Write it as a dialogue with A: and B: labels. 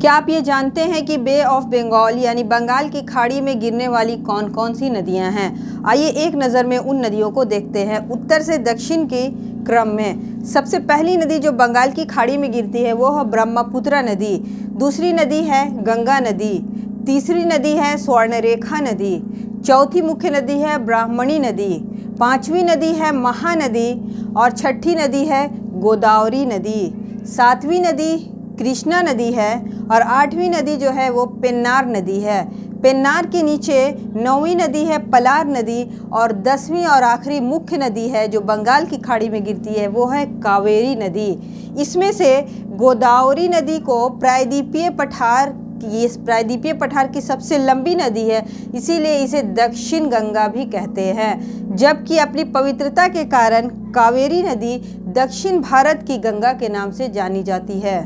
A: क्या आप ये जानते हैं कि बे ऑफ बंगाल यानी बंगाल की खाड़ी में गिरने वाली कौन कौन सी नदियां हैं? आइए एक नज़र में उन नदियों को देखते हैं उत्तर से दक्षिण के क्रम में। सबसे पहली नदी जो बंगाल की खाड़ी में गिरती है वो है ब्रह्मपुत्र नदी। दूसरी नदी है गंगा नदी। तीसरी नदी है स्वर्णरेखा नदी। चौथी मुख्य नदी है ब्राह्मणी नदी। पांचवी नदी है महानदी और छठी नदी है गोदावरी नदी। सातवीं नदी कृष्णा नदी है और आठवीं नदी जो है वो पेन्नार नदी है। पेन्नार के नीचे नौवीं नदी है पलार नदी और 10वीं और आखिरी मुख्य नदी है जो बंगाल की खाड़ी में गिरती है वो है कावेरी नदी। इसमें से गोदावरी नदी को प्रायद्वीपीय पठार, ये प्रायद्वीपीय पठार की सबसे लंबी नदी है, इसीलिए इसे दक्षिण गंगा भी कहते हैं। जबकि अपनी पवित्रता के कारण कावेरी नदी दक्षिण भारत की गंगा के नाम से जानी जाती है।